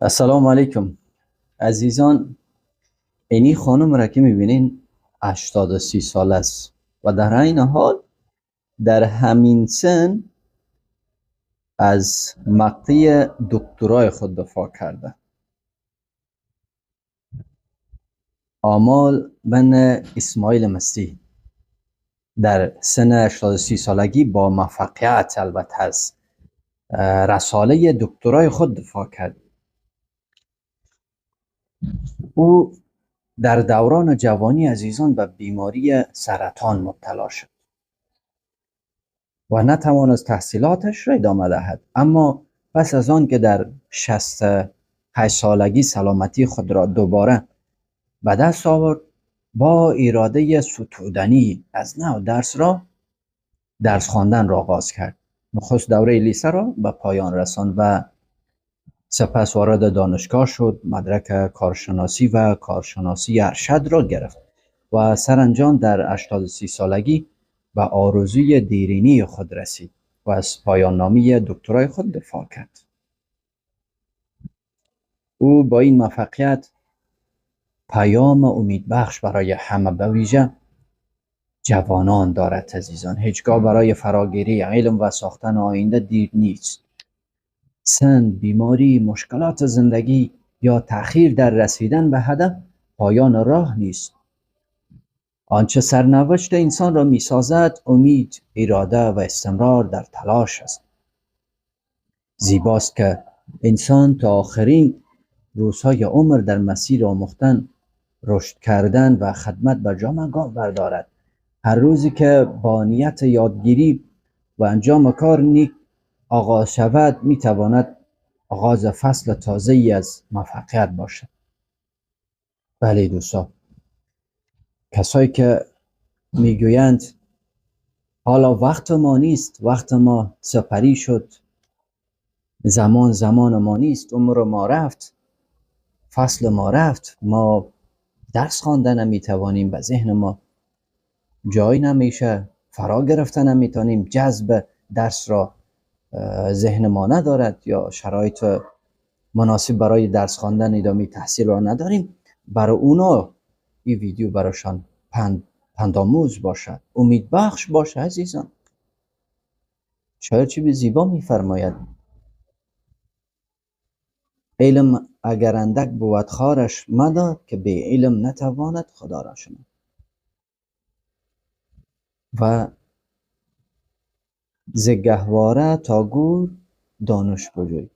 السلام علیکم عزیزان. اینی خانم را که میبینین 83 سال است و در این حال در همین سن از مقطع دکترای خود دفاع کرده. آمال بن اسماعیل مسیح در سن 83 سالگی با موفقیت البته از رساله دکترای خود دفاع کرد. او در دوران جوانی عزیزان به بیماری سرطان مبتلا شد و نتوانست تحصیلاتش را ادامه دهد، اما پس از آن که در 68 سالگی سلامتی خود را دوباره به دست آورد، با اراده ستودنی از نو درس خواندن را آغاز کرد. نخست دوره لیسه را به پایان رساند و سپس وارد دانشگاه شد. مدرک کارشناسی و کارشناسی ارشد را گرفت و سرانجام در 83 سالگی به آرزوی دیرینی خود رسید و از پایان نامه دکترای خود دفاع کرد. او با این موفقیت پیام امیدبخش برای همه، به ویژه جوانان دارد. عزیزان، هیچگاه برای فراگیری علم و ساختن آینده دیر نیست. سن، بیماری، مشکلات زندگی یا تأخیر در رسیدن به هدف پایان راه نیست. آنچه سرنوشت انسان را می‌سازد امید، اراده و استمرار در تلاش است. زیباست که انسان تا آخرین روزهای عمر در مسیر آموختن، رشد کردن و خدمت به جامعه گام بردارد. هر روزی که با نیت یادگیری و انجام کار نیک آغاز شود می‌تواند آغاز فصل تازه‌ای از موفقیت باشد. بله دوستان، کسایی که میگویند حالا وقت ما نیست، وقت ما سپری شد، زمان ما نیست، عمر ما رفت، فصل ما رفت، ما درس خواندن نمیتوانیم، به ذهن ما جای نمیشه، فرا گرفتن نمیتونیم، جذب درس را ذهن ما ندارد یا شرایط مناسب برای درس خواندن ادامه تحصیل را نداریم. برای اونا این ویدیو براشان پندآموز باشد، امید بخش باشه. عزیزان، شاید چی به زیبا میفرماید: علم اگر اندک بود خارش مدار، که به علم نتواند خدا را شنود. و ز گهواره تا گور دانش بجوی.